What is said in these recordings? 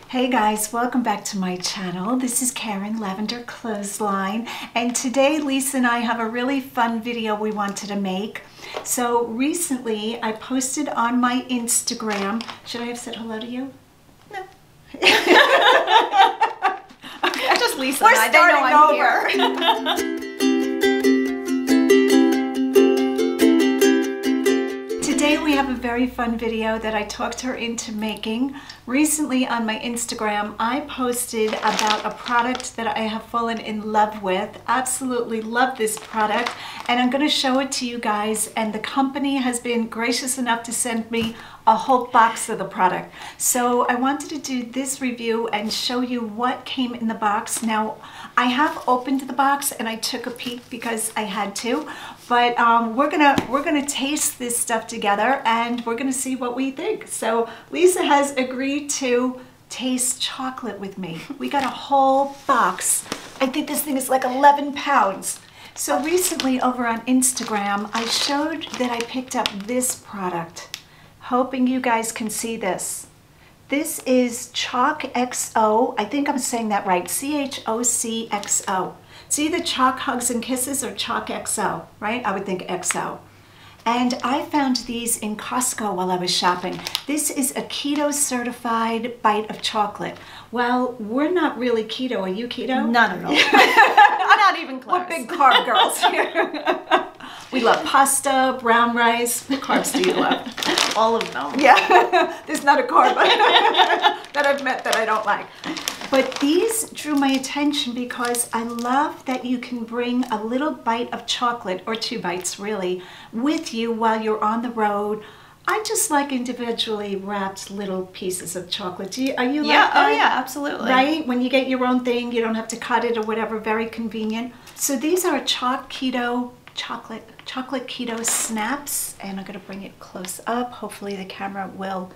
Hey guys, welcome back to my channel. This is Karen, Lavender Clothesline, and today Lisa and I have a really fun video we wanted to make. So recently I posted on my Instagram. Should I have said hello to you? No. Okay. Just Lisa We're and I, they know I'm over. here. Today we have a very fun video that I talked her into making. Recently on my Instagram, I posted about a product that I have fallen in love with. Absolutely love this product, and I'm going to show it to you guys, and the company has been gracious enough to send me a whole box of the product. So I wanted to do this review and show you what came in the box. Now, I have opened the box and I took a peek because I had to, but we're gonna taste this stuff together and we're gonna see what we think. So Lisa has agreed to taste chocolate with me. We got a whole box. I think this thing is like 11 pounds. So recently over on Instagram, I showed that I picked up this product, hoping you guys can see this. This is Choc XO. I think I'm saying that right. CHOCXO. It's either Choc Hugs and Kisses or Choc XO, right? I would think XO. And I found these in Costco while I was shopping. This is a keto certified bite of chocolate. Well, we're not really keto. Are you keto? Not at all. Not even close. We're big carb girls here. We love pasta, brown rice. What carbs do you love? All of them. Yeah, there's not a carb that I've met that I don't like. But these drew my attention because I love that you can bring a little bite of chocolate, or 2 bites really, with you while you're on the road. I just like individually wrapped little pieces of chocolate. Are you like that? Oh yeah, absolutely. Right? When you get your own thing, you don't have to cut it or whatever, very convenient. So these are chocolate keto snaps, and I'm going to bring it close up. Hopefully the camera will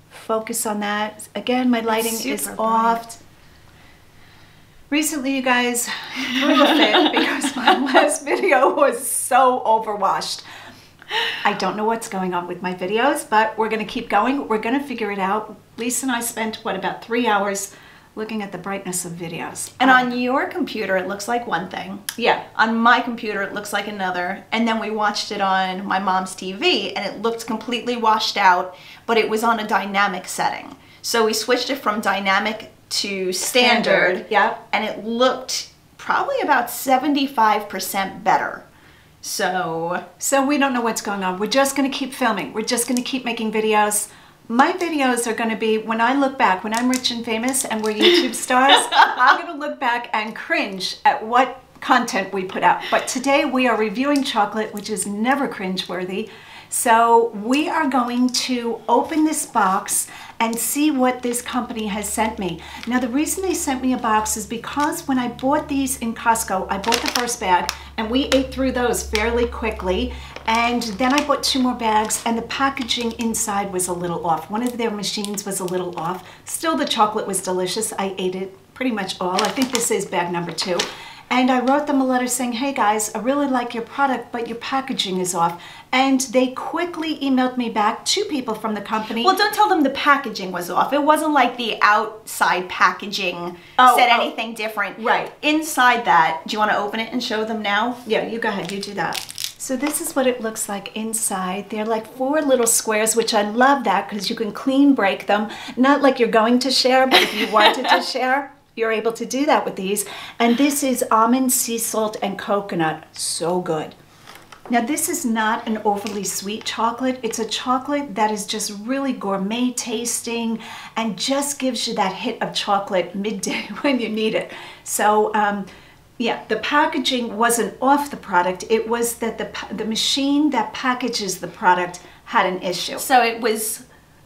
focus on that. Again, my lighting is off. Recently, you guys, threw a fit because my last video was so overwashed. I don't know what's going on with my videos, but we're going to keep going. We're going to figure it out. Lisa and I spent, what, about 3 hours looking at the brightness of videos. And on your computer, it looks like one thing. Yeah. On my computer, it looks like another. And then we watched it on my mom's TV, and it looked completely washed out, but it was on a dynamic setting. So we switched it from dynamic to standard. Yeah. And it looked probably about 75% better. So we don't know what's going on. We're just going to keep filming. We're just going to keep making videos. My videos are going to be, when I look back, when I'm rich and famous and we're YouTube stars, I'm going to look back and cringe at what content we put out. But today we are reviewing chocolate, which is never cringeworthy. So we are going to open this box and see what this company has sent me. Now, the reason they sent me a box is because when I bought these in Costco, I bought the first bag and we ate through those fairly quickly. And then I bought 2 more bags and the packaging inside was a little off. One of their machines was a little off. Still, the chocolate was delicious. I ate it pretty much all. I think this is bag number 2. And I wrote them a letter saying, hey guys, I really like your product, but your packaging is off. And they quickly emailed me back, 2 people from the company. Well, don't tell them the packaging was off. It wasn't like the outside packaging said anything different. Right. Inside that, do you want to open it and show them now? Yeah, you go ahead, you do that. So this is what it looks like inside. They're like 4 little squares, which I love that because you can clean break them. Not like you're going to share, but if you wanted to share, you're able to do that with these. And this is almond, sea salt, and coconut. So good. Now, this is not an overly sweet chocolate. It's a chocolate that is just really gourmet tasting and just gives you that hit of chocolate midday when you need it. So, yeah, the packaging wasn't off the product. It was that the machine that packages the product had an issue.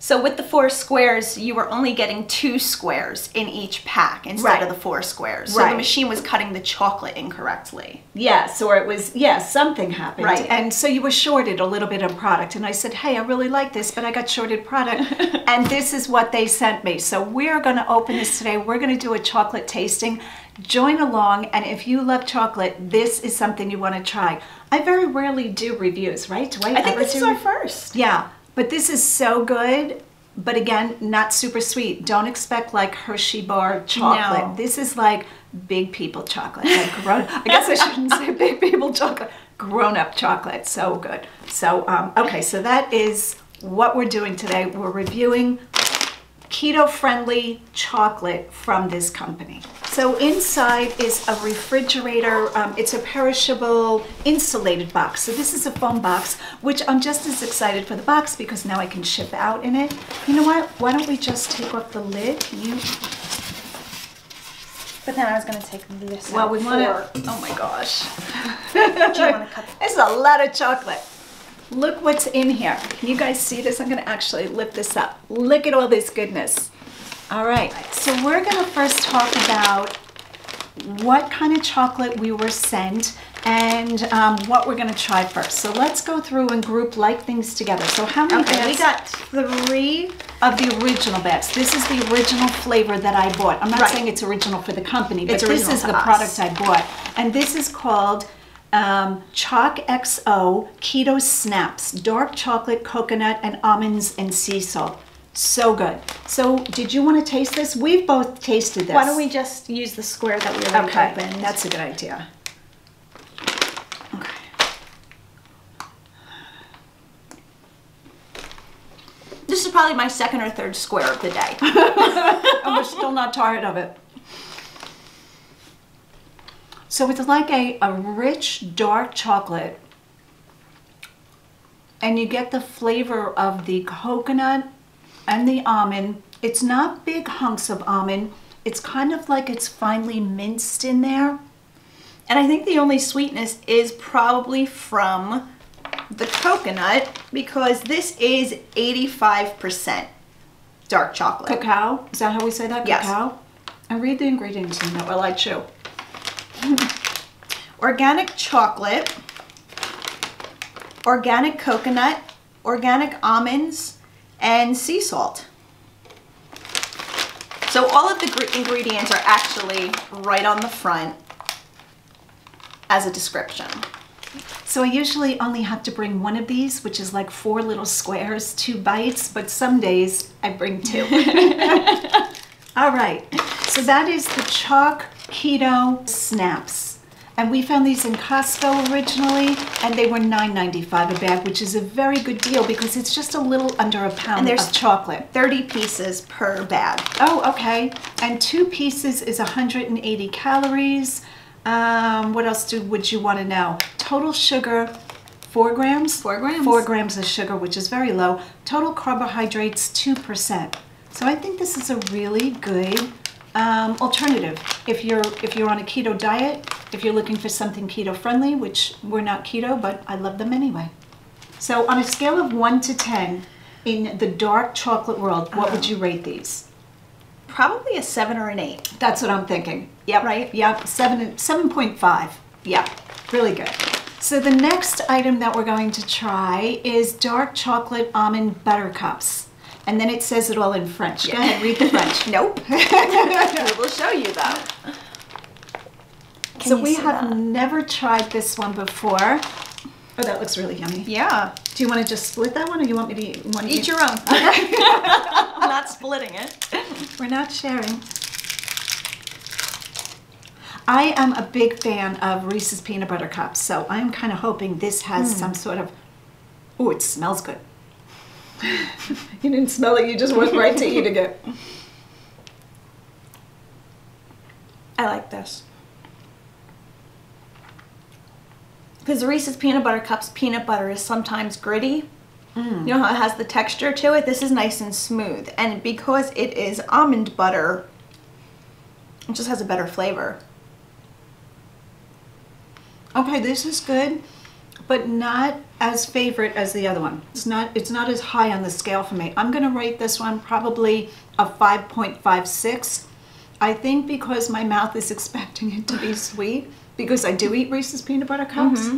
So with the 4 squares, you were only getting 2 squares in each pack instead of the 4 squares. So the machine was cutting the chocolate incorrectly. Yes, or it was, something happened. Right. And so you were shorted a little bit of product. And I said, hey, I really like this, but I got shorted product. And this is what they sent me. So we're going to open this today. We're going to do a chocolate tasting. Join along, and if you love chocolate, this is something you want to try. I very rarely do reviews, right? Do I think this is our first. Yeah. But this is so good. but again, not super sweet. Don't expect like Hershey bar chocolate. No. This is like big people chocolate. Like I guess I shouldn't say big people chocolate. Grown-up chocolate. So good. So, okay, so that is what we're doing today. We're reviewing keto-friendly chocolate from this company. So inside is a refrigerator. It's a perishable insulated box. So this is a foam box, which I'm just as excited for the box because now I can ship out in it. You know what? Why don't we just take off the lid? But then I was going to take this Well, out we want to... Oh my gosh. Do you want to cut It's a lot of chocolate. Look what's in here. Can you guys see this? I'm going to actually lift this up. Look at all this goodness. All right. So we're going to first talk about what kind of chocolate we were sent and what we're going to try first. So let's go through and group like things together. So how many bags? We got 3 of the original bags. This is the original flavor that I bought. I'm not Right. saying it's original for the company, but It's this original is to the us. product I bought. And this is called Choc XO Keto Snaps, dark chocolate, coconut, and almonds and sea salt. So good. So did you want to taste this? We've both tasted this. Why don't we just use the square that we already Okay, opened? that's a good idea. Okay. This is probably my second or third square of the day. And we're still not tired of it. So it's like a rich, dark chocolate. And you get the flavor of the coconut and the almond. It's not big hunks of almond. It's kind of like it's finely minced in there. And I think the only sweetness is probably from the coconut because this is 85% dark chocolate. Cacao, is that how we say that? Yes. Cacao? And read the ingredients in there while I chew. Organic chocolate, organic coconut, organic almonds, and sea salt. So all of the ingredients are actually right on the front as a description. So I usually only have to bring one of these, which is like 4 little squares, 2 bites, but some days I bring 2. All right, so that is the Choc Keto Snaps. And we found these in Costco originally, and they were $9.95 a bag, which is a very good deal because it's just a little under a pound And there's of chocolate. 30 pieces per bag. Oh, okay. And 2 pieces is 180 calories. What else would you want to know? Total sugar, 4 grams? 4 grams. 4 grams of sugar, which is very low. Total carbohydrates, 2%. So I think this is a really good alternative. If you're on a keto diet, if you're looking for something keto friendly, which we're not keto, but I love them anyway. So on a scale of 1 to 10, in the dark chocolate world, what would you rate these? Probably a 7 or an 8. That's what I'm thinking. Yep. Right? Yep. 7.5. Yeah. Really good. So the next item that we're going to try is dark chocolate almond butter cups. And then it says it all in French. Go ahead, read the French. Nope. We will show you though. So we have never tried this one before. Oh, that looks really yummy. Yeah. Do you want to just split that one, or you want me to Eat your own. I'm not splitting it. We're not sharing. I am a big fan of Reese's peanut butter cups, so I'm kind of hoping this has some sort of... Oh, it smells good. You didn't smell it, you just went right to eating it. I like this. Because Reese's peanut butter cups, peanut butter is sometimes gritty. You know how it has the texture to it? This is nice and smooth. And because it is almond butter, it just has a better flavor. Okay, this is good, but not as favorite as the other one. It's not as high on the scale for me. I'm gonna rate this one probably a 5.56. I think because my mouth is expecting it to be sweet, because I do eat Reese's peanut butter cups.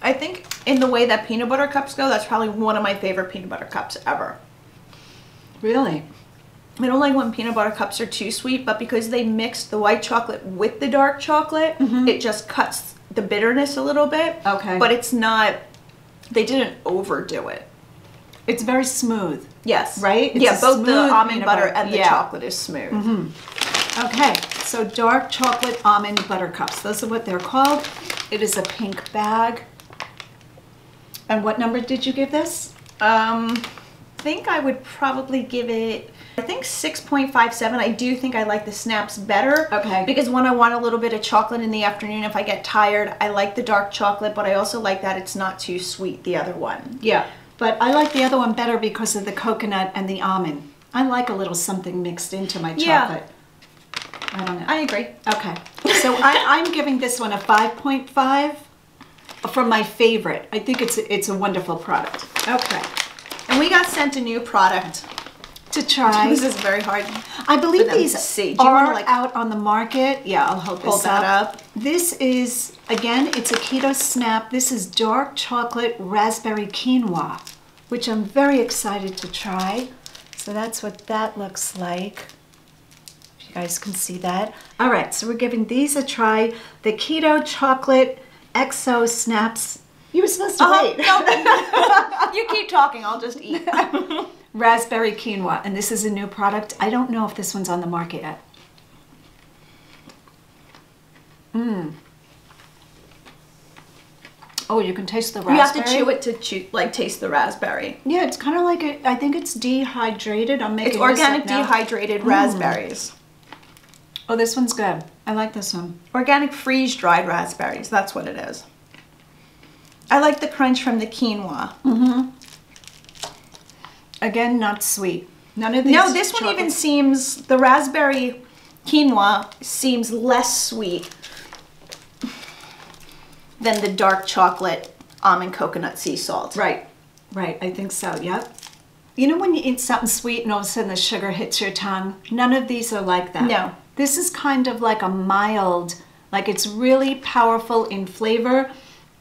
I think in the way that peanut butter cups go, that's probably one of my favorite peanut butter cups ever. Really? I don't like when peanut butter cups are too sweet, but because they mix the white chocolate with the dark chocolate, it just cuts the bitterness a little bit. Okay. But it's not, they didn't overdo it. It's very smooth. Yes. Right? It's Yeah, a both the smooth almond peanut butter butter. and the Yeah. chocolate is smooth. Okay, so dark chocolate almond butter cups. Those are what they're called. It is a pink bag. And what number did you give this? I think I would probably give it, I think 6.57. I do think I like the snaps better. Okay. Because when I want a little bit of chocolate in the afternoon, if I get tired, I like the dark chocolate, but I also like that it's not too sweet, the other one. Yeah, but I like the other one better because of the coconut and the almond. I like a little something mixed into my chocolate. I don't know. I agree. Okay, so I'm giving this one a 5.5 from my favorite. I think it's a wonderful product. Okay. And we got sent a new product To try. This is very hard. I believe for them these to see. Do you are wanna, like, out on the market. Yeah, I'll hold pull this that up. up? This is, again, it's a keto snap. This is dark chocolate raspberry quinoa, which I'm very excited to try. So that's what that looks like. If you guys can see that. All right, so we're giving these a try. The keto chocolate exo snaps. You were supposed to wait. No. You keep talking, I'll just eat. Raspberry quinoa, and this is a new product. I don't know if this one's on the market yet. Oh, you can taste the raspberry. You have to chew it to taste the raspberry. Yeah, it's kind of like I think it's dehydrated. I'm making It's this organic up now. dehydrated raspberries. Oh, this one's good. I like this one. Organic freeze-dried raspberries, that's what it is. I like the crunch from the quinoa. Again, not sweet. None of these. No, this one even seems, the raspberry quinoa seems less sweet than the dark chocolate almond coconut sea salt. Right, right. I think so. Yep. You know when you eat something sweet and all of a sudden the sugar hits your tongue? None of these are like that. No. This is kind of like a mild, like it's really powerful in flavor,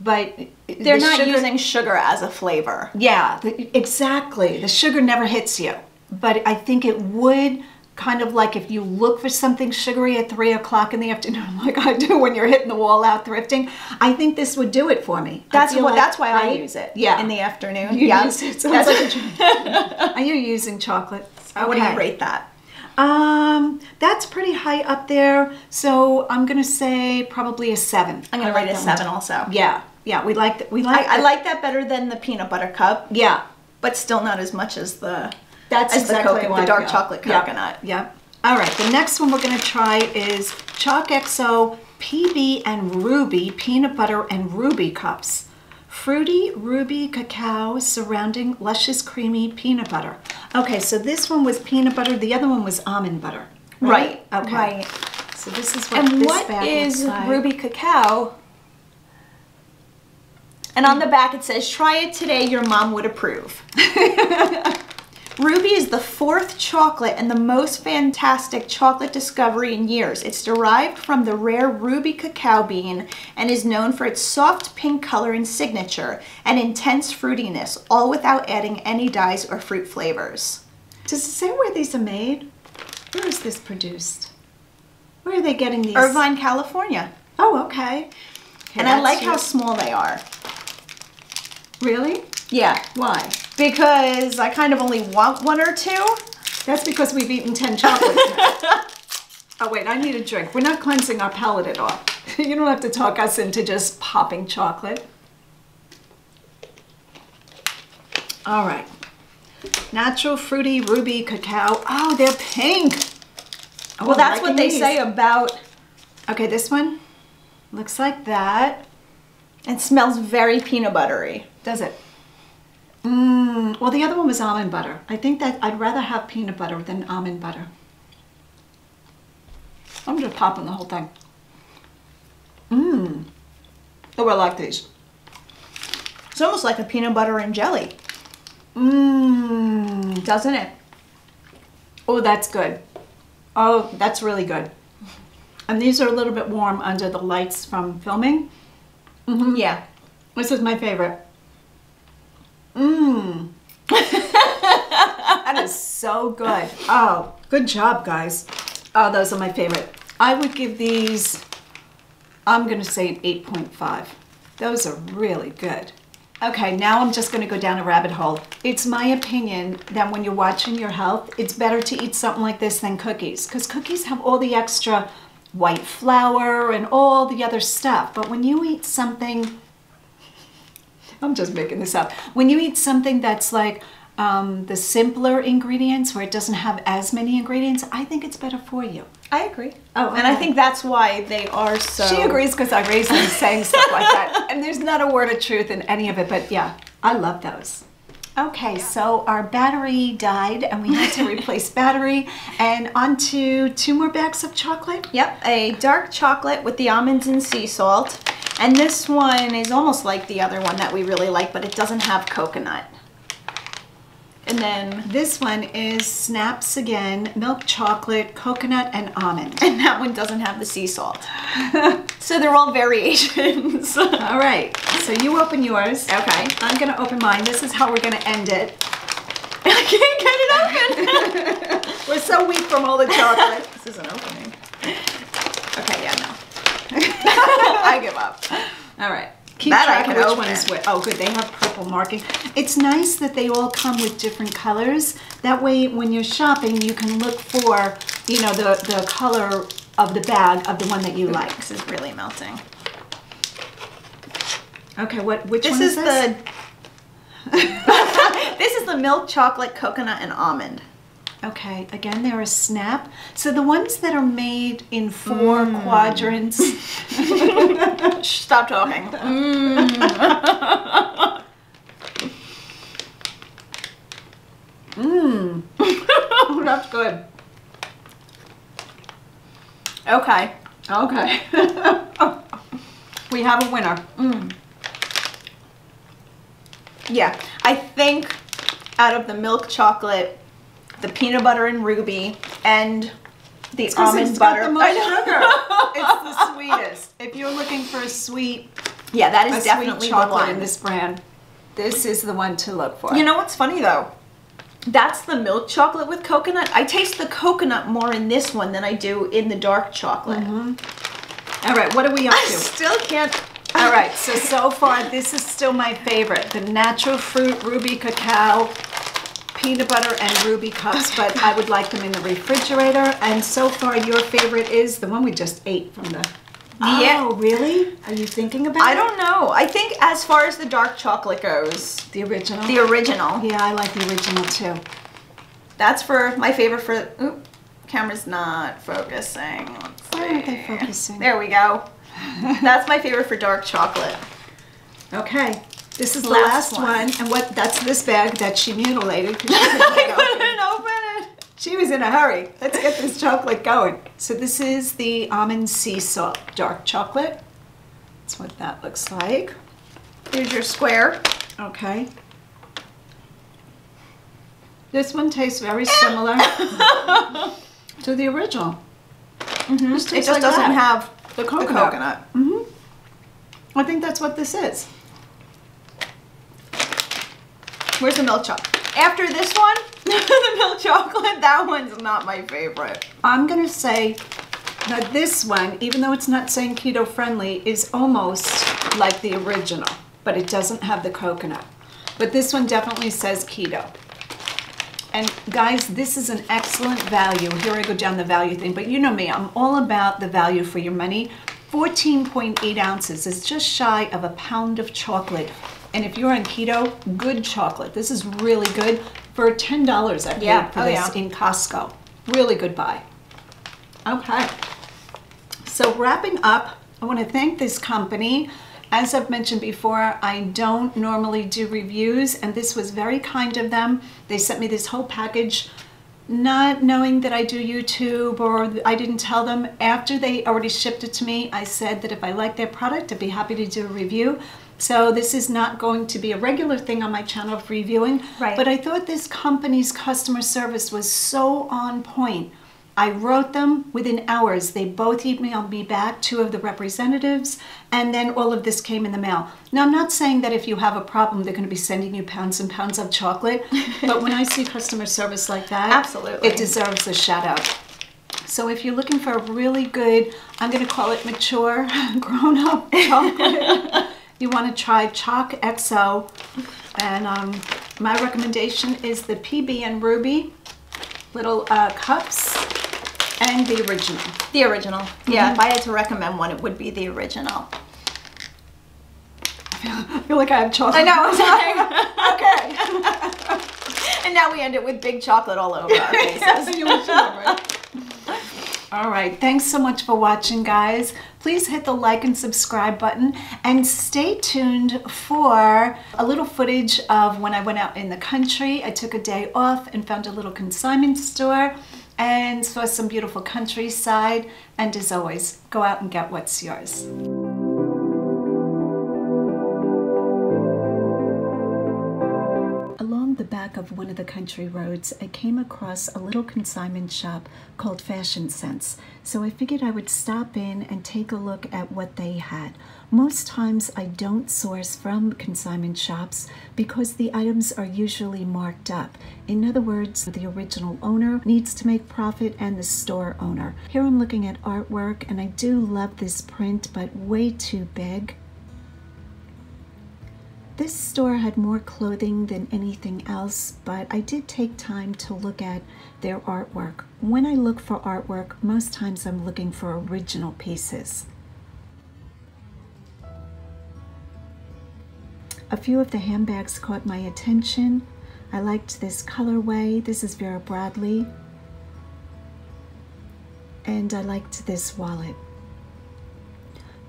but They're not using sugar as a flavor. Yeah, exactly. The sugar never hits you. But I think it would kind of like if you look for something sugary at 3 o'clock in the afternoon, like I do when you're hitting the wall out thrifting, I think this would do it for me. That's That's why I use it. Yeah. In the afternoon. You Yeah. use it. Sounds like a drink. Are you using chocolate? What do you rate that? That's pretty high up there. So I'm gonna say probably a 7. I'm gonna rate it a 7 also. Yeah, yeah. We like that. I like that better than the peanut butter cup. Yeah, But still not as much as the the dark chocolate coconut. Yeah. All right, the next one we're going to try is Choc XO PB and Ruby Peanut Butter and Ruby Cups. Fruity ruby cacao surrounding luscious creamy peanut butter. Okay, so this one was peanut butter, the other one was almond butter. Right. Okay. Right. So this is what And this what bag is looks like. ruby cacao? And on the back it says, try it today, your mom would approve. Ruby is the 4th chocolate and the most fantastic chocolate discovery in years. It's derived from the rare ruby cacao bean and is known for its soft pink color and signature and intense fruitiness, all without adding any dyes or fruit flavors. Does it say where these are made? Where is this produced? Where are they getting these? Irvine, California. Oh, okay. And I like how small they are. Really? Yeah. Why? Because I kind of only want 1 or 2. That's because we've eaten 10 chocolates now. Oh wait, I need a drink. We're not cleansing our palate at all. You don't have to talk us into just popping chocolate. All right. Natural fruity ruby cacao. Oh, they're pink. Oh, Well, that's I'm what they liking say these. about, Okay, this one looks like that. it smells very peanut buttery. Does it? Well, the other one was almond butter. I think that I'd rather have peanut butter than almond butter. I'm just popping the whole thing. Oh, I like these. It's almost like a peanut butter and jelly, doesn't it? Oh, that's good. Oh, that's really good. And these are a little bit warm under the lights from filming. Yeah. This is my favorite. That is so good. Oh, good job, guys. Oh, those are my favorite. I would give these, I'm going to say 8.5. Those are really good. Okay, now I'm just gonna go down a rabbit hole. It's my opinion that when you're watching your health, it's better to eat something like this than cookies, because cookies have all the extra white flour and all the other stuff. But when you eat something, I'm just making this up. When you eat something that's like the simpler ingredients, where it doesn't have as many ingredients, I think it's better for you. I agree. Oh, and I think that's why they are so... She agrees because I raised them saying stuff like that. And there's not a word of truth in any of it, but yeah, I love those. Okay, so our battery died and we had to replace battery. And on to 2 more bags of chocolate. Yep, a dark chocolate with the almonds and sea salt. And this one is almost like the other one that we really like, but it doesn't have coconut. And then this one is Snaps again, milk chocolate, coconut, and almond. And that one doesn't have the sea salt. So they're all variations. All right, so you open yours. Okay. I'm gonna open mine. This is how we're gonna end it. I can't get it open. We're so weak from all the chocolate. This isn't opening. Okay, yeah, no. I give up. All right. Keep that track I can of which open. one is which. Oh, good. They have purple marking. It's nice that they all come with different colors. That way, when you're shopping, you can look for, you know, the color of the bag of the one that you like. This is really melting. Okay, which one is this? This is the milk chocolate, coconut, and almond. Okay, again, they're a Snap. So the ones that are made in 4 quadrants. Stop talking. Oh, that's good. Okay. Okay. We have a winner. Yeah, I think out of the milk chocolate, the peanut butter and ruby, and the almond butter. Got the most sugar. It's the sweetest. If you're looking for a sweet, yeah, that is definitely sweet chocolate the one in this brand, this is the one to look for. You know what's funny though? That's the milk chocolate with coconut. I taste the coconut more in this one than I do in the dark chocolate. All right, what are we up I to? still can't. All right, so far this is still my favorite. The natural fruit ruby cacao, peanut butter and ruby cups, but I would like them in the refrigerator. And so far your favorite is the one we just ate from the... Yeah. Oh, really? Are you thinking about it? I don't know. I think as far as the dark chocolate goes, The original? the original. Yeah, I like the original too. That's for my favorite for... Oop, camera's not focusing. Let's see. Why aren't they focusing? There we go. That's my favorite for dark chocolate. Okay, this is the Last last one. one. And what? That's this bag that she mutilated. 'Cause she I couldn't get open. couldn't open it. She was in a hurry. Let's get this chocolate going. So this is the almond sea salt dark chocolate. That's what that looks like. Here's your square. Okay. This one tastes very similar to the original. It tastes just like doesn't that. have The the coconut. coconut. I think that's what this is. Where's the milk chocolate? After this one, the milk chocolate, that one's not my favorite. I'm gonna say that this one, even though it's not saying keto friendly, is almost like the original, but it doesn't have the coconut. But this one definitely says keto. And guys, this is an excellent value. Here I go down the value thing, but you know me, I'm all about the value for your money. 14.8 ounces is just shy of a pound of chocolate. And if you're on keto, good chocolate. This is really good. For $10 I paid for this in Costco. Really good buy. Okay. So wrapping up, I want to thank this company. As I've mentioned before, I don't normally do reviews, and this was very kind of them. They sent me this whole package, not knowing that I do YouTube, or I didn't tell them. After they already shipped it to me, I said that if I liked their product, I'd be happy to do a review. So this is not going to be a regular thing on my channel of reviewing, Right. but I thought this company's customer service was so on point. I wrote them within hours. They both emailed me back, 2 of the representatives, and then all of this came in the mail. Now, I'm not saying that if you have a problem, they're going to be sending you pounds and pounds of chocolate, but when I see customer service like that, Absolutely. it deserves a shout out. So if you're looking for a really good, I'm going to call it mature, grown-up chocolate, you want to try Chalk XO. And my recommendation is the PB and Ruby little cups and the original. The original. Yeah, if I had to recommend one, it would be the original. I feel like I have chocolate. I know. Okay. And now we end it with big chocolate all over our faces. All right, thanks so much for watching, guys. Please hit the like and subscribe button and stay tuned for a little footage of when I went out in the country. I took a day off and found a little consignment store and saw some beautiful countryside. And as always, go out and get what's yours. Along the back of one of the country roads, I came across a little consignment shop called Fashion Sense. So I figured I would stop in and take a look at what they had. Most times I don't source from consignment shops because the items are usually marked up. In other words, the original owner needs to make profit and the store owner. Here I'm looking at artwork and I do love this print, but way too big. This store had more clothing than anything else, but I did take time to look at their artwork. When I look for artwork, most times I'm looking for original pieces. A few of the handbags caught my attention. I liked this colorway. This is Vera Bradley. And I liked this wallet.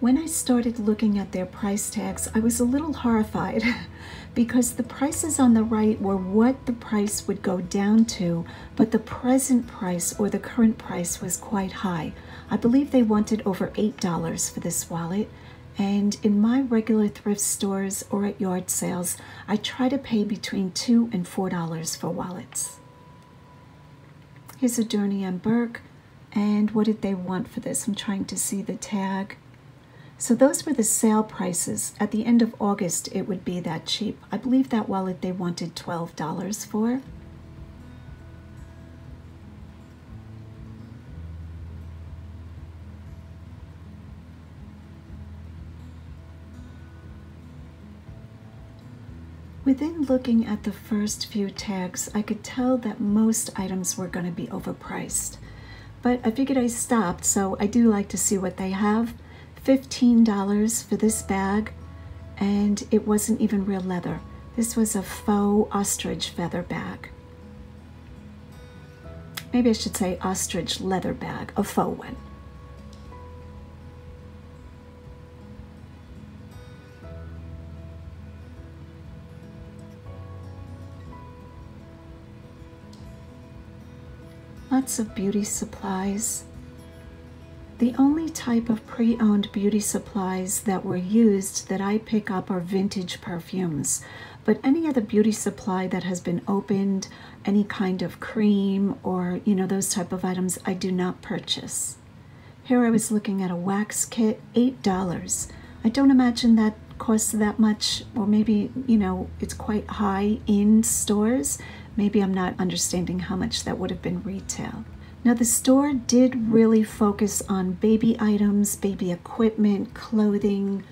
When I started looking at their price tags, I was a little horrified because the prices on the right were what the price would go down to, but the present price or the current price was quite high. I believe they wanted over $8 for this wallet. And in my regular thrift stores or at yard sales, I try to pay between $2 and $4 for wallets. Here's a Journey and Burke. And what did they want for this? I'm trying to see the tag. So those were the sale prices. At the end of August, it would be that cheap. I believe that wallet they wanted $12 for. Within looking at the first few tags, I could tell that most items were going to be overpriced. But I figured I stopped, so I do like to see what they have. $15 for this bag, and it wasn't even real leather. This was a faux ostrich feather bag. Maybe I should say ostrich leather bag, a faux one. Lots of beauty supplies. The only type of pre-owned beauty supplies that were used that I pick up are vintage perfumes. But any other beauty supply that has been opened, any kind of cream or, those type of items, I do not purchase. Here I was looking at a wax kit, $8. I don't imagine that costs that much, or maybe, it's quite high in stores. Maybe I'm not understanding how much that would have been retail. Now the store did really focus on baby items, baby equipment, clothing,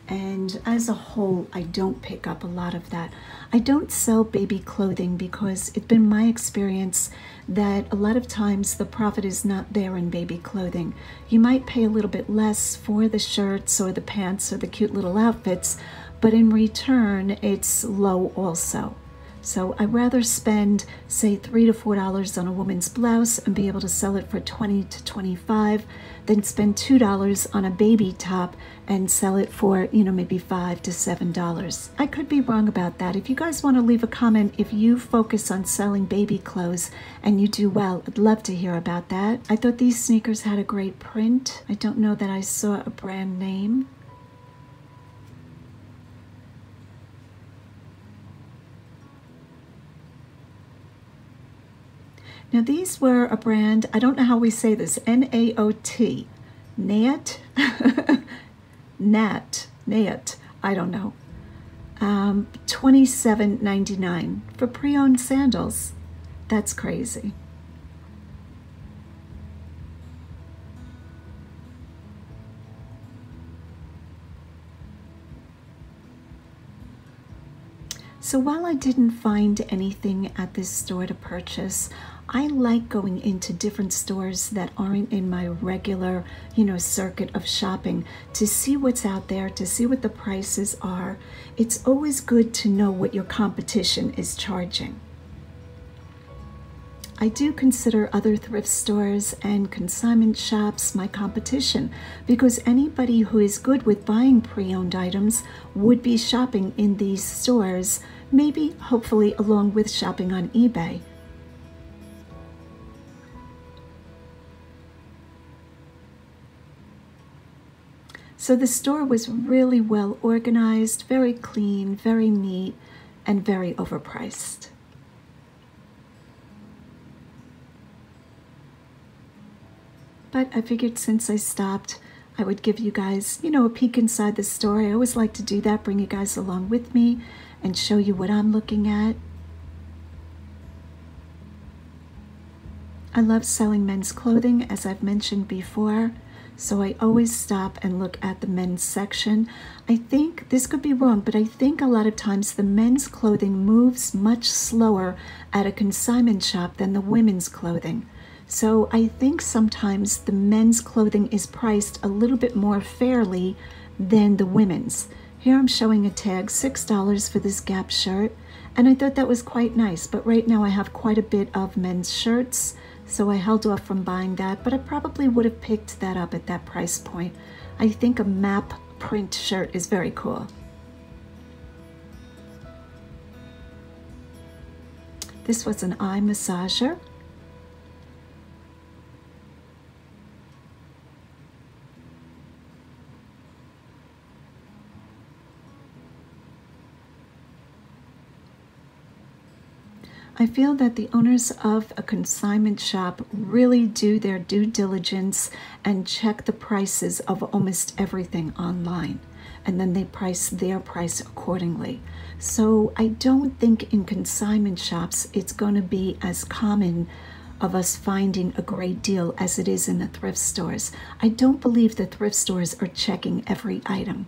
and as a whole, I don't pick up a lot of that. I don't sell baby clothing because it's been my experience that a lot of times the profit is not there in baby clothing. You might pay a little bit less for the shirts or the pants or the cute little outfits, but in return, it's low also. So I'd rather spend, say, $3 to $4 on a woman's blouse and be able to sell it for $20 to $25 than spend $2 on a baby top and sell it for, maybe $5 to $7. I could be wrong about that. If you guys want to leave a comment, if you focus on selling baby clothes and you do well, I'd love to hear about that. I thought these sneakers had a great print. I don't know that I saw a brand name. Now these were a brand, I don't know how we say this, N-A-O-T, Nat, I don't know, $27.99 for pre-owned sandals. That's crazy. So while I didn't find anything at this store to purchase, I like going into different stores that aren't in my regular, circuit of shopping to see what's out there, to see what the prices are. It's always good to know what your competition is charging. I do consider other thrift stores and consignment shops my competition because anybody who is good with buying pre-owned items would be shopping in these stores, maybe hopefully along with shopping on eBay. So the store was really well organized, very clean, very neat, and very overpriced. But I figured since I stopped, I would give you guys, a peek inside the store. I always like to do that, bring you guys along with me and show you what I'm looking at. I love selling men's clothing, as I've mentioned before, so I always stop and look at the men's section. I think, this could be wrong, but I think a lot of times the men's clothing moves much slower at a consignment shop than the women's clothing. So I think sometimes the men's clothing is priced a little bit more fairly than the women's. Here I'm showing a tag, $6 for this Gap shirt, and I thought that was quite nice, but right now I have quite a bit of men's shirts, so I held off from buying that, but I probably would have picked that up at that price point. I think a map print shirt is very cool. This was an eye massager. I feel that the owners of a consignment shop really do their due diligence and check the prices of almost everything online, and then they price their price accordingly. So I don't think in consignment shops it's going to be as common of us finding a great deal as it is in the thrift stores. I don't believe the thrift stores are checking every item.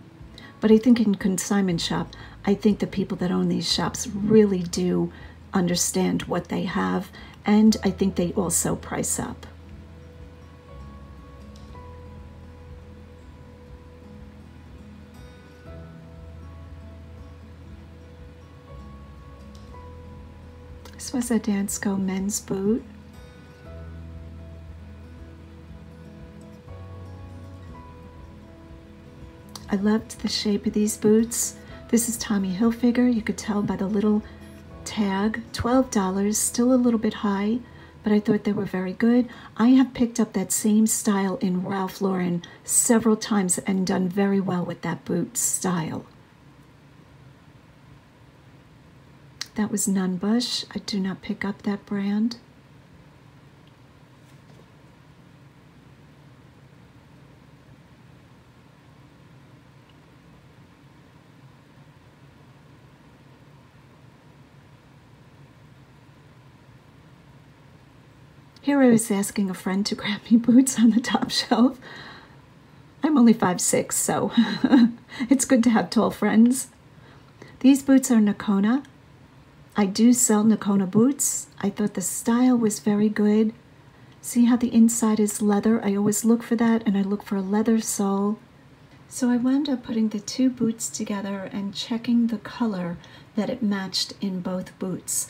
But I think in consignment shop, I think the people that own these shops really do understand what they have, and I think they also price up. This was a Dansko men's boot. I loved the shape of these boots. This is Tommy Hilfiger. You could tell by the little tag, $12, still a little bit high, but I thought they were very good. I have picked up that same style in Ralph Lauren several times and done very well with that boot style. That was Nunn Bush. I do not pick up that brand. Here I was asking a friend to grab me boots on the top shelf. I'm only 5'6", so it's good to have tall friends. These boots are Nakona. I do sell Nakona boots. I thought the style was very good. See how the inside is leather? I always look for that, and I look for a leather sole. So I wound up putting the two boots together and checking the color that it matched in both boots.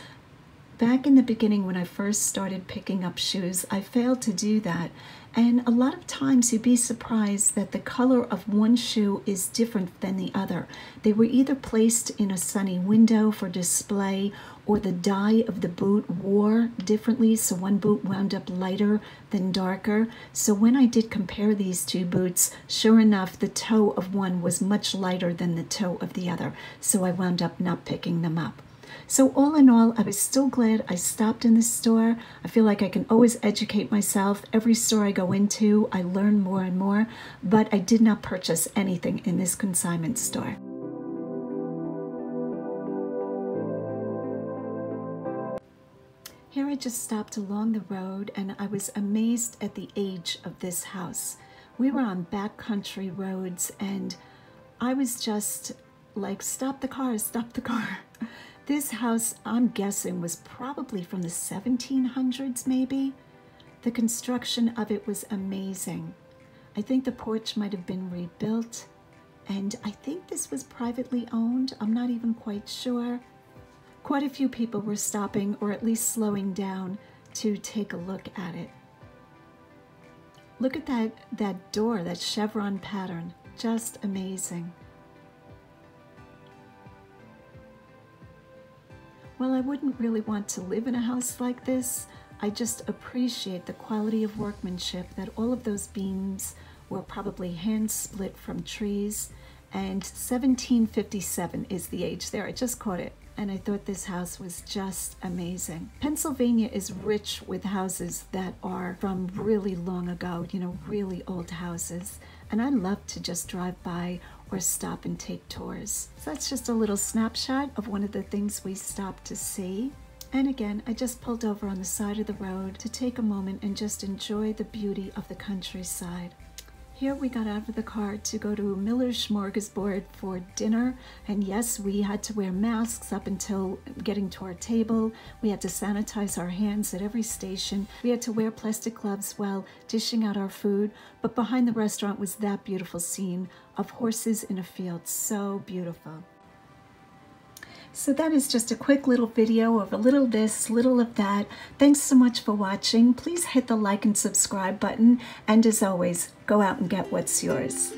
Back in the beginning when I first started picking up shoes, I failed to do that. And a lot of times you'd be surprised that the color of one shoe is different than the other. They were either placed in a sunny window for display, or the dye of the boot wore differently, so one boot wound up lighter than darker. So when I did compare these two boots, sure enough, the toe of one was much lighter than the toe of the other. So I wound up not picking them up. So all in all, I was still glad I stopped in this store. I feel like I can always educate myself. Every store I go into, I learn more and more, but I did not purchase anything in this consignment store. Here I just stopped along the road and I was amazed at the age of this house. We were on backcountry roads and I was just like, stop the car, stop the car. This house, I'm guessing, was probably from the 1700s maybe. The construction of it was amazing. I think the porch might have been rebuilt, and I think this was privately owned. I'm not even quite sure. Quite a few people were stopping, or at least slowing down, to take a look at it. Look at that door, that chevron pattern. Just amazing. Well, I wouldn't really want to live in a house like this. I just appreciate the quality of workmanship, that all of those beams were probably hand split from trees. And 1757 is the age there. I just caught it. And I thought this house was just amazing. Pennsylvania is rich with houses that are from really long ago, you know, really old houses. And I love to just drive by or stop and take tours. So that's just a little snapshot of one of the things we stopped to see. And again, I just pulled over on the side of the road to take a moment and just enjoy the beauty of the countryside. Here we got out of the car to go to Miller's Smorgasbord for dinner. And yes, we had to wear masks up until getting to our table. We had to sanitize our hands at every station. We had to wear plastic gloves while dishing out our food. But behind the restaurant was that beautiful scene of horses in a field. So beautiful. So that is just a quick little video of a little this, little of that. Thanks so much for watching. Please hit the like and subscribe button. And as always, go out and get what's yours.